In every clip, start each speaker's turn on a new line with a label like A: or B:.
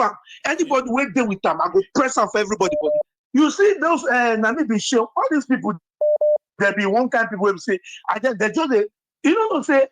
A: am. Anybody wait there with them, I go press am for everybody. You see those Namibi show, all these people, there be one kind of people will say, they just you know say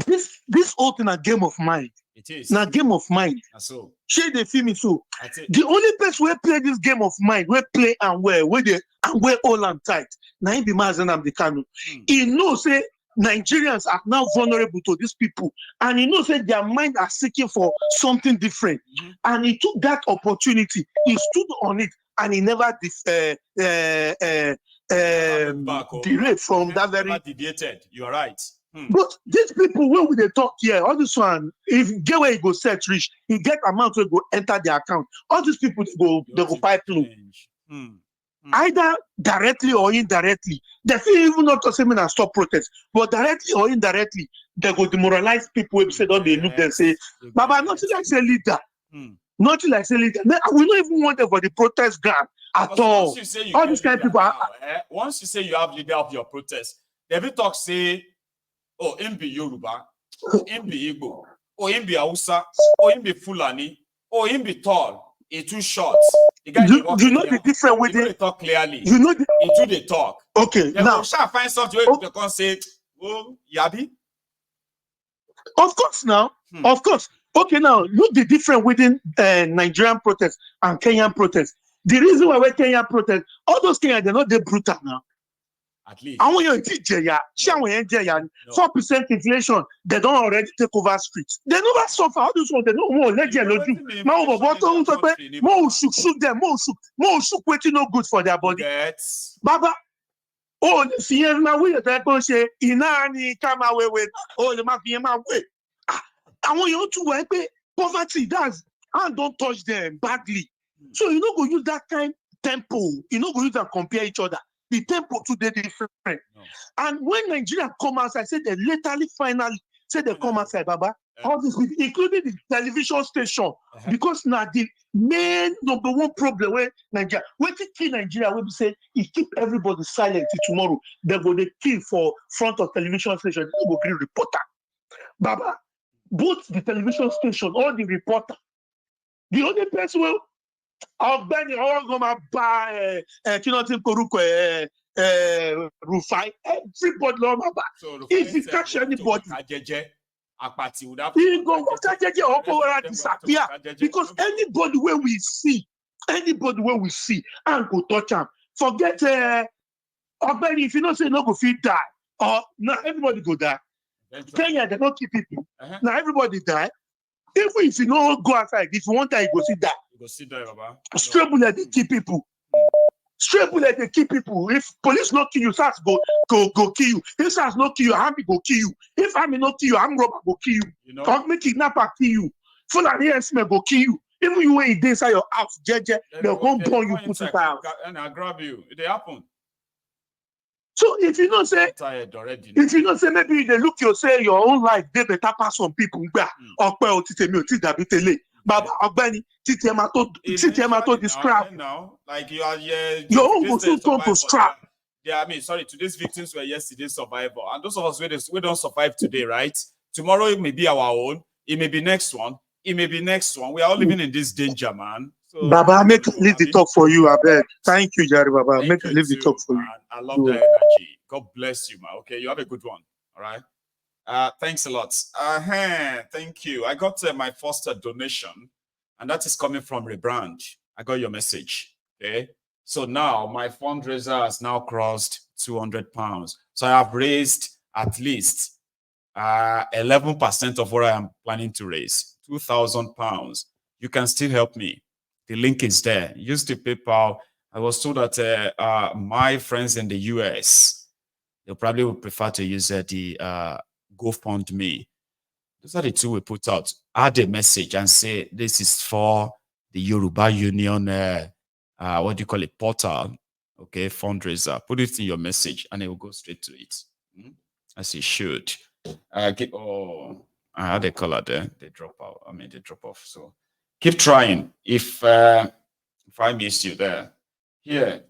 A: this whole thing a game of mind.
B: It is.
A: Now game of mind.
B: So
A: shey dey feel me so. The only person wey play this game of mind, wey play and wear, and wear all and tight, na him be Mazi Nnamdi Kanu. He know say Nigerians are now vulnerable to these people, and he knows that their mind are seeking for something different. And he took that opportunity, he stood on it, and he never derailed from that very.
B: Deviated. You are right.
A: But these people, when we they talk here, all this one, if get where he go set rich, he get amount will go enter their account. All these people they go pipe low. Either directly or indirectly. They feel even not to say me and stop protest, but directly or indirectly, they go demoralize people who say, don't they look and say, Baba, nothing like say leader. Nothing like say leader. We don't even want them for the protest ground at all.
B: Once you say you
A: all these kind of people
B: now, once you say you have leader of your protest, every talk say, oh, him be Yoruba, oh, him be Igbo, oh, him be Hausa, oh, him be Fulani, oh, him be tall, he too short. The guy
A: you know the difference with
B: it. Talk clearly.
A: You know the
B: into the talk.
A: Okay,
B: then
A: now
B: shall find something where they can say, oh, Yabi.
A: Of course, now, of course. Okay, now look the difference within Nigerian protests and Kenyan protests. The reason why we're Kenyan protests, all those Kenyans, they're not that brutal now.
B: At least.
A: And when you're in Jaya, 4% inflation, they don't already take over streets. They never suffer. All those ones, they don't want let you do. More shoot them, more shoot waiting no good for their body. Baba, oh, the fear now we are say, Inani come away with, oh, the mafia way. I want you to work poverty, that's, and don't touch them badly. So you know, go use that kind tempo, you know, go use and compare each other. The tempo today different. No. And when Nigeria come outside, say they literally finally say they come outside, Baba. All these people, including the television station, because now the main number one problem where Nigeria, when they kill Nigeria, we say it keep everybody silent till tomorrow. They go they kill for front of television station, they go kill reporter. Baba, both the television station, all the reporter, the only person will Benny, all gonna buy Rufai. Everybody love about. If you catch anybody, he go or disappear. Because anybody where we see, and go touch him. Forget Benny, if you don't say no go fit die, or now everybody go die. Kenya, they don't keep people. Now everybody die. Even if you don't go outside, if you want to, you go sit down. Straight bullet, they keep people. Straight bullet, they keep people. If police not kill you, SARS go kill you. If SARS not kill you, army go kill you. If army not kill you, armed robber go kill you. Come make kidnapper kill you. Full of the go kill you. Even you wait inside your house, they'll go burn you, put it out.
B: And I grab you. It happen.
A: So if you don't say, maybe they look you say your own life, they better pass on people. Baba Ogbeni, to describe
B: now. Like you are
A: your own go soon come to scrap.
B: Yeah, I mean, sorry, today's victims were yesterday's survivor. And those of us we don't survive today, right? Tomorrow it may be our own, it may be next one, it may be next one. We are all living in this danger, man. So,
A: Baba, make leave the talk for you, I beg. Thank you, Jerry Baba. Make leave the talk for you.
B: I love that energy. God bless you, man. Okay, you have a good one. All right. Thanks a lot. Thank you. I got my first donation, and that is coming from Rebrand. I got your message. Okay. So now my fundraiser has now crossed £200. So I have raised at least 11% of what I am planning to raise, £2,000. You can still help me. The link is there. Use the PayPal. I was told that my friends in the US, they probably would prefer to use the GoFundMe. Those are the two we put out. Add a message and say this is for the Yoruba Union, what do you call it, portal, okay, fundraiser. Put it in your message and it will go straight to it, as it should. I had a color there. They drop out. I mean, they drop off. So keep trying. If I missed you there, here.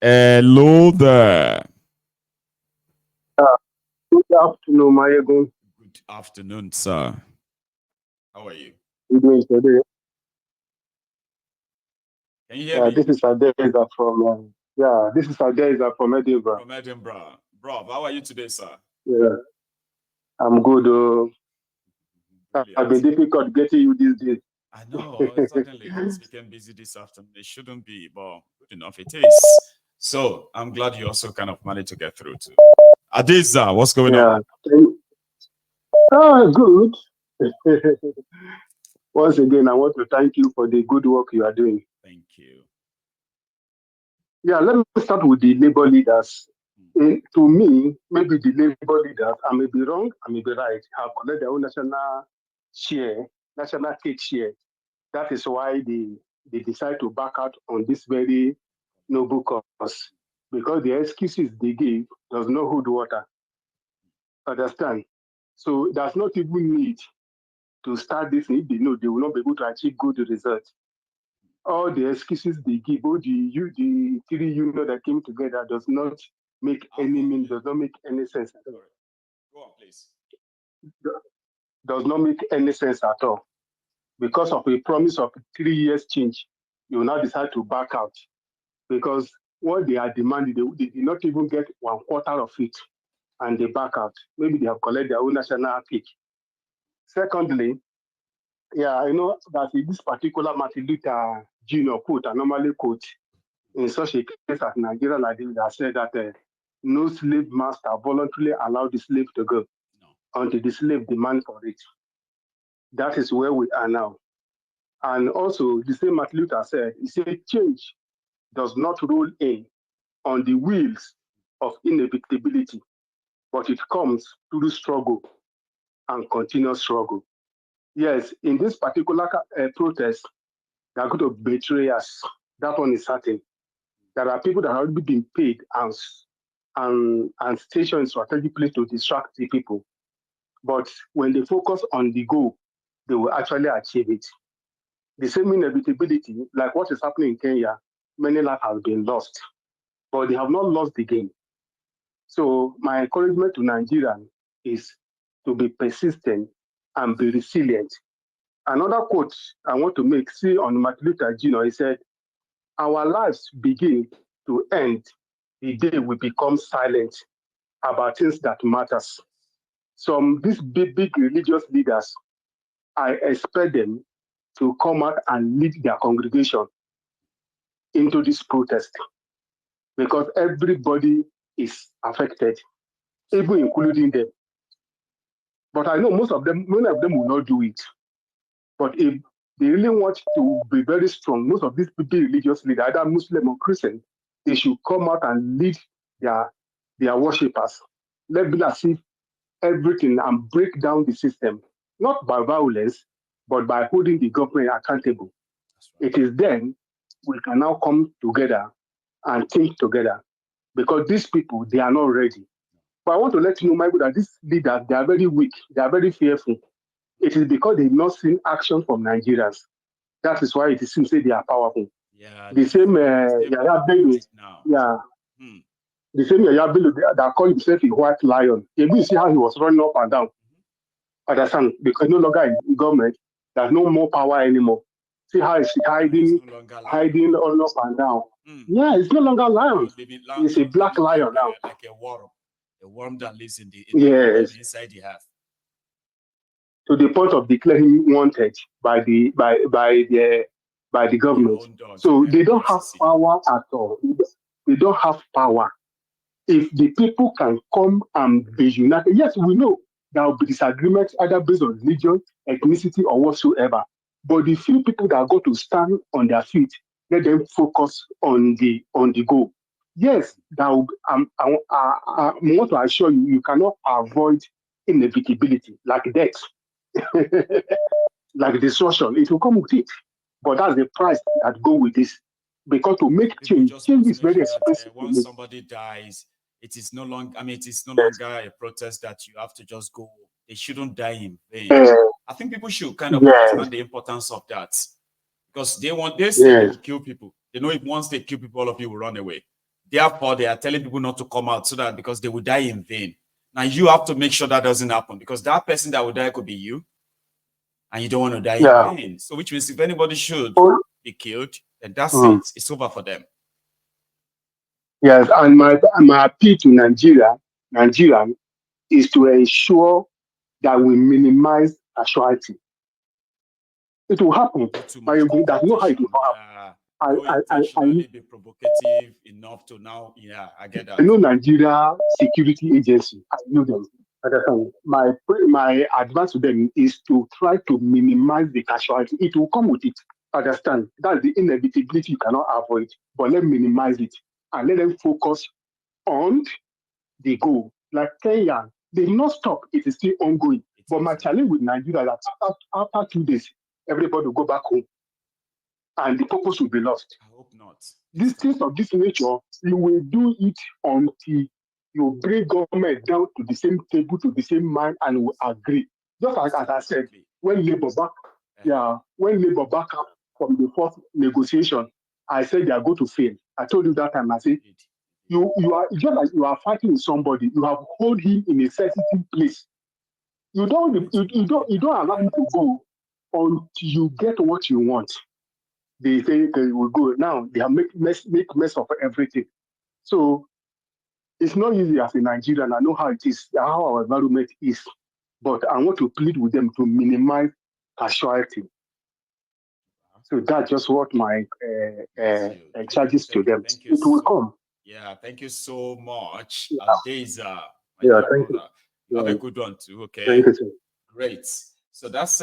B: Hello there.
C: Good afternoon, Mayegun.
B: Good afternoon, sir. How are you?
C: you doing today?
B: Can you hear me?
C: This is Adeza from this is Adeza from Edinburgh.
B: From Edinburgh. Bro, how are you today, sir?
C: Yeah, I'm good. I've been difficult getting you these days.
B: I know, certainly it's became busy this afternoon. It shouldn't be, but good enough it is. So I'm glad you also kind of managed to get through too. Adeza, what's going on?
C: Good. Once again, I want to thank you for the good work you are doing.
B: Thank you.
C: Yeah, let me start with the labor leaders. To me, maybe the labor leaders, I may be wrong, I may be right, have collected their own national cake share. That is why they decide to back out on this very noble cause. Because the excuses they give does not hold water. Understand? So there's not even need to start this if they know they will not be able to achieve good results. All the excuses they give, all the three unions that came together does not make any meaning, does not make any sense at all.
B: Go on, please.
C: Does not make any sense at all. Because of a promise of 3 years change, you will now decide to back out. Because what they are demanding, they did not even get 1/4 of it, and they back out. Maybe they have collected their own national cake. Secondly, I know that in this particular Martin Luther Jr. quote, I normally quote, in such a case as Nigeria, like they said that no slave master voluntarily allowed the slave to go until the slave demand for it. That is where we are now. And also, the same Martin Luther said, he said, change does not roll in on the wheels of inevitability, but it comes through struggle and continuous struggle. Yes, in this particular protest, they are going to betray us. That one is certain. There are people that have already been paid and stationed in strategic place to distract the people. But when they focus on the goal, they will actually achieve it. The same inevitability, like what is happening in Kenya, many lives have been lost, but they have not lost the game. So my encouragement to Nigerians is to be persistent and be resilient. Another quote I want to make, see on Martin Luther Jr., he said, our lives begin to end the day we become silent about things that matters. These big religious leaders, I expect them to come out and lead their congregation into this protest because everybody is affected, even including them. But I know many of them will not do it. But if they really want to be very strong, most of these big religious leaders, either Muslim or Christian, they should come out and lead their worshippers. Let be as if everything and break down the system, not by violence, but by holding the government accountable. Right. It is then we can now come together and think together because these people, they are not ready. But I want to let you know, Michael, that these leaders, they are very weak. They are very fearful. It is because they've not seen action from Nigerians. That is why it seems they are powerful.
B: Yeah.
C: The same Yaya Bello. Yeah. The same Yaya Bello that called himself a white lion. You see how he was running up and down. Understand? Because no longer in government, there's no more power anymore. See how he's hiding all up and down. Yeah, it's no longer lion. It's a black lion now.
B: Like a worm that lives inside the earth.
C: To the point of declaring wanted by the government. So they don't have power at all. They don't have power. If the people can come and be united, yes, we know there will be disagreements either based on religion, ethnicity, or whatsoever. But the few people that are going to stand on their feet, let them focus on the goal. Yes, I want to assure you, you cannot avoid inevitability like death. Like destruction, it will come with it. But that's the price that go with this. Because to make change is very expensive.
B: Once somebody dies, it is no longer, it is no longer a protest that you have to just go. They shouldn't die in vain. I think people should kind of understand the importance of that. Because they say they will kill people. They know if once they kill people, all of you will run away. Therefore, they are telling people not to come out so that because they will die in vain. Now you have to make sure that doesn't happen because that person that will die could be you. and you don't want to die in vain. So which means if anybody should be killed, then that's it. It's over for them.
C: Yes, and my appeal to Nigeria is to ensure that we minimize casualty. It will happen. But that's not how it will happen.
B: Intentionally be provocative enough to now. Yeah, I get that.
C: I know Nigeria Security Agency. I know them. My advice to them is to try to minimize the casualty. It will come with it. Understand? That's the inevitability you cannot avoid. But let's minimize it and let them focus on the goal. Like Kenya, they will not stop. It is still ongoing. But my challenge with Nigeria is that after 2 days, everybody will go back home. And the purpose will be lost.
B: I hope not.
C: These things of this nature, you will do it until you bring government down to the same table, to the same mind, and will agree. Just like as I said, when Labour back up from the first negotiation, I said they are going to fail. I told you that time. I said you are just like you are fighting with somebody. You have hold him in a sensitive place. You don't allow him to go until you get what you want. They say they will go. Now they have make mess of everything. So it's not easy as a Nigerian. I know how it is, how our environment is. But I want to plead with them to minimize casualty. So that's just what my charges to them. It will come.
B: Yeah, thank you so much. Days
C: thank you.
B: You have a good one too. Okay.
C: Thank you, sir.
B: Great. So that's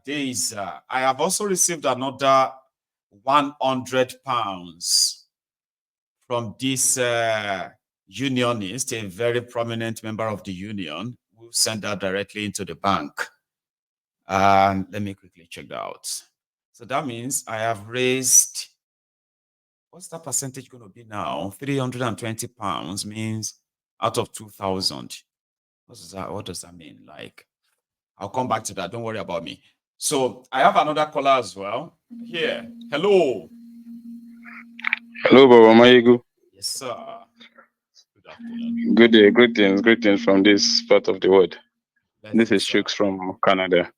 B: Days. I have also received another £100 from this unionist, a very prominent member of the union, who sent that directly into the bank. Let me quickly check that out. So that means I have raised, what's that percentage going to be now? £320 means out of 2,000. What does that mean? Like, I'll come back to that. Don't worry about me. So I have another caller as well. Here. Hello.
D: Hello, Baba Mayegu.
B: Yes, sir. Good afternoon.
D: Good day. Greetings from this part of the world. This is Chooks from Canada.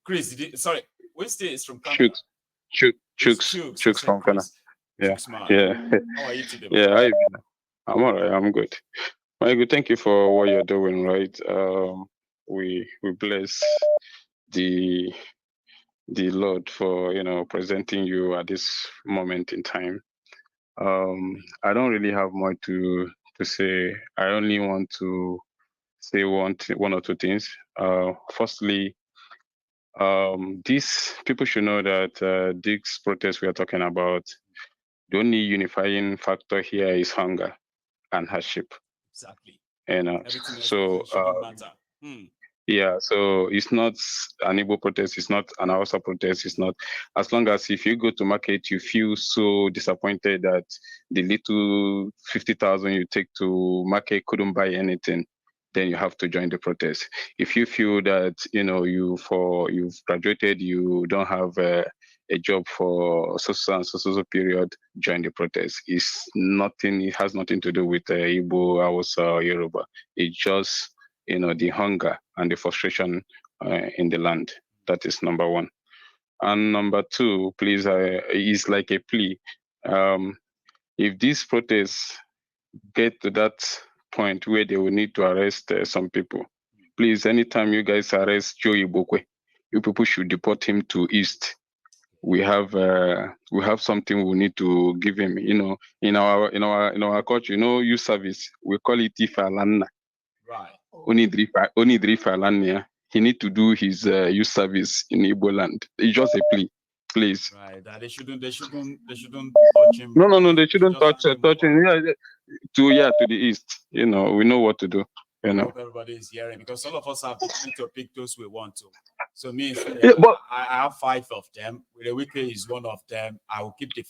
B: Chris, which state is from Canada?
D: Chooks from Canada. Yeah.
B: How are you today?
D: Yeah, I'm all right. I'm good. Mayegu, thank you for what you're doing, right? We bless the Lord for presenting you at this moment in time. I don't really have much to say. I only want to say one or two things. Firstly, these people should know that this protest we are talking about, the only unifying factor here is hunger and hardship.
B: Exactly.
D: So yeah, so it's not an Igbo protest, it's not an Hausa protest, it's not, as long as if you go to market, you feel so disappointed that the little 50,000 you take to market couldn't buy anything, then you have to join the protest. If you feel that, you've graduated, you don't have a job for so period, join the protest. It has nothing to do with Igbo, Hausa, or Yoruba. It's just, the hunger and the frustration in the land. That is number one. And number two, please, is like a plea. If these protests get to that point where they will need to arrest some people, please, anytime you guys arrest Joe Ibokwe, you people should deport him to East. We have something we need to give him. In our culture, youth service, we call it Ifalanna.
B: Right.
D: Only he need to do his youth service in Igbo land. It's just a plea, please.
B: Right. That they shouldn't touch him.
D: No, they shouldn't touch him. To the east. We know what to do.
B: I hope everybody is hearing, because all of us have the ability to pick those we want to. So I have 5 of them. Wike is one of them. I will keep the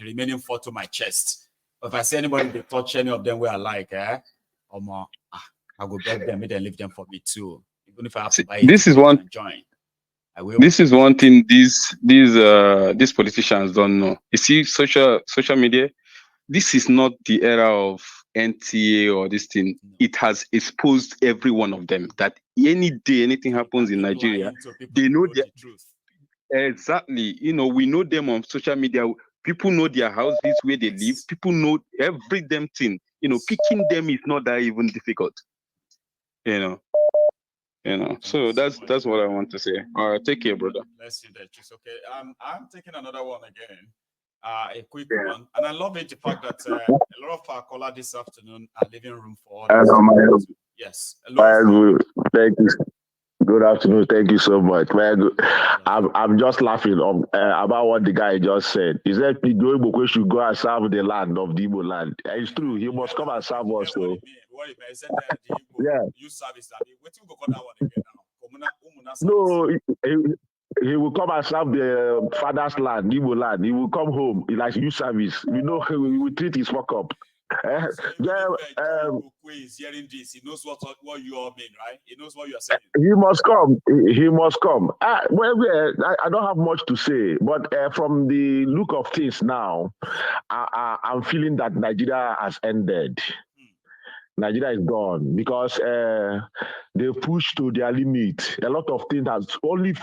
B: remaining 4 to my chest. But if I see anybody to touch any of them where I like, I will beg them, and leave them for me too. Even if I have to buy
D: this is one
B: join.
D: This is one thing these politicians don't know. You see, social media, this is not the era of NTA or this thing. It has exposed every one of them that any day anything happens in Nigeria, they know the truth. Exactly. You know, we know them on social media. People know their houses, where they live. People know every damn thing. You know, picking them is not that even difficult. You know. So that's what I want to say. All right, take care, brother.
B: Bless you, okay. I'm taking another one again. A quick one, and I love it the fact that a lot of our callers this afternoon are leaving room for others. Yes. Hello.
E: Thank you. Good afternoon. Thank you so much. I'm just laughing about what the guy just said. He said Igbo should go and serve the land of the Igbo land. It's true. He must come and serve us. So.
B: What he said the Igbo youth service. What you go call that one again now?
E: No, he will come and serve the father's land, Igbo land. He will come home like youth service. We know he will treat his fuck up.
B: Is hearing this, he knows what you all mean, right? He knows what you are saying.
E: He must come. He must come. I don't have much to say, but from the look of things now, I'm feeling that Nigeria has ended. Nigeria is gone because they pushed to their limit. A lot of things has only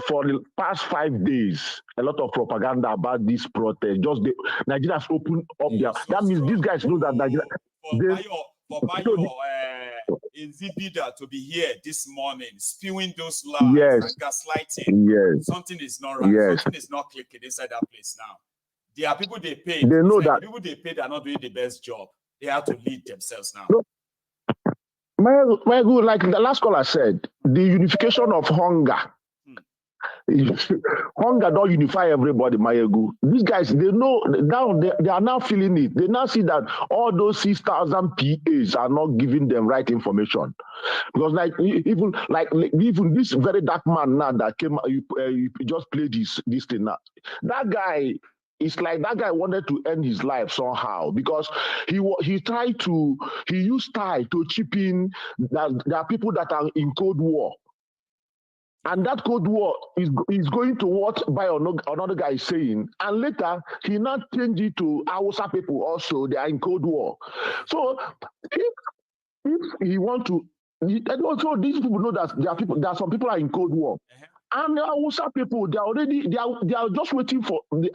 E: for the past 5 days, a lot of propaganda about this protest. Nigeria has opened up their. That means these guys know that Nigeria.
B: For Bayo Nzibida to be here this morning, spewing those lies and gaslighting. Something is not right. Something is not clicking inside that place now. There are people they pay.
E: They know that
B: the people they pay are not doing the best job. They have to lead themselves now.
E: My good, like the last caller said, the unification of hunger. Hunger don't unify everybody, Mayegu. These guys, they know now they are now feeling it. They now see that all those 6,000 PAs are not giving them right information. Because even this very dark man now that came, you just played this thing now. That guy. It's like that guy wanted to end his life somehow because he used Thai to chip in that there are people that are in Cold War. And that Cold War is going to what by another guy is saying. And later, he now changed it to Hausa people also. They are in Cold War. So if he want to, and also these people know that there are some people are in Cold War. And the Hausa people, they are just waiting for at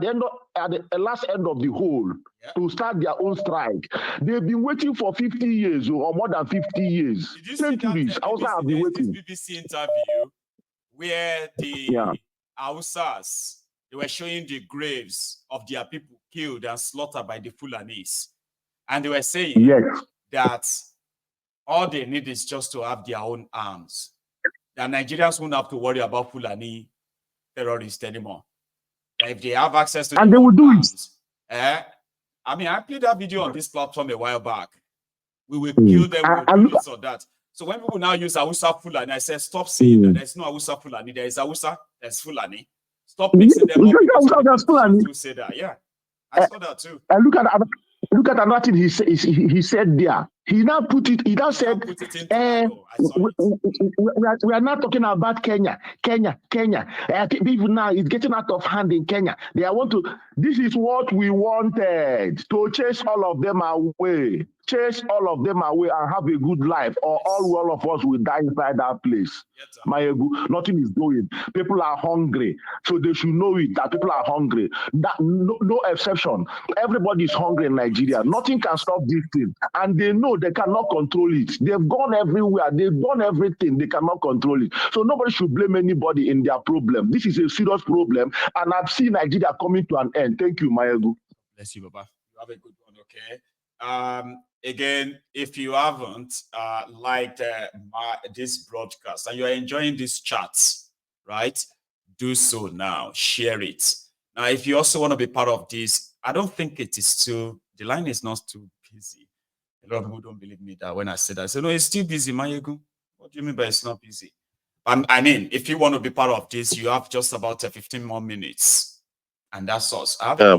E: the last end of the hole to start their own strike. They've been waiting for 50 years or more than 50 years. Centuries. Hausa have been waiting.
B: This BBC interview where the Hausas, they were showing the graves of their people killed and slaughtered by the Fulanis. And they were saying that all they need is just to have their own arms. The Nigerians won't have to worry about Fulani terrorists anymore. If they have access to
E: and they will do
B: arms, I mean, I played that video on this platform a while back. We will kill them, we will do this or that. So when people now use Hausa Fulani, I said, stop saying that there's no Hausa Fulani. There is Hausa, there's Fulani. Stop mixing them up. To say that. Yeah, I saw that too.
E: And look at another thing he said there. He now put it. He now said, we are not talking about Kenya. People now is getting out of hand in Kenya. This is what we wanted, to chase all of them away. Chase all of them away and have a good life, or all of us will die inside that place. Nothing is going. People are hungry, so they should know it that people are hungry. That no exception. Everybody is hungry in Nigeria. Nothing can stop this thing, and they know they cannot control it. They've gone everywhere. They've done everything. They cannot control it. So nobody should blame anybody in their problem. This is a serious problem, and I've seen Nigeria coming to an end. Thank you, Mayegu.
B: Bless you, Baba. You have a good one, okay? Again, if you haven't liked this broadcast and you're enjoying this chat, right? Do so now. Share it. Now, if you also want to be part of this, I don't think it is too, the line is not too busy. A lot of people don't believe me that when I say that. I say, no, it's still busy, Mayegu. What do you mean by it's not busy? I mean, if you want to be part of this, you have just about 15 more minutes. And that's us. Yeah,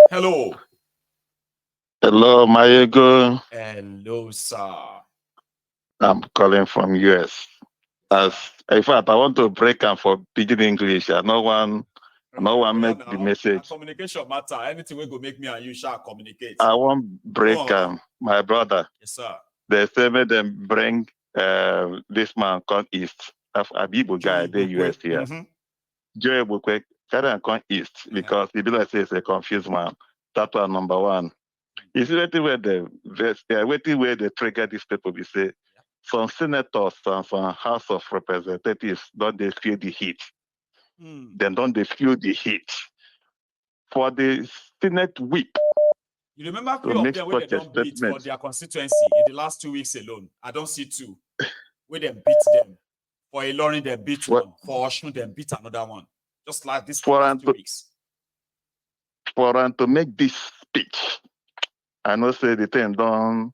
B: hello.
F: Hello, Mayegu.
B: Hello, sir.
F: I'm calling from US. In fact, I want to break and for pidgin English. I know one No one make the message.
B: Communication matter. Anything will go make me and you shall communicate.
F: I won't break my brother.
B: Yes, sir.
F: They say me them bring this man come east. Abibu guy, the US here. Joe Bukwe carry come east because he be like say it's a confused man. That one number one. Is waiting where they trigger these people. We say some senators and some House of Representatives don't they feel the heat. Then don't they feel the heat for the Senate whip.
B: You remember few of them where they don't beat for their constituency in the last 2 weeks alone. I don't see two. Where they beat them. For Ilorin, they beat one. For Oshun, they beat another one. Just like this for last 2 weeks.
F: For them to make this speech, I know say the thing don't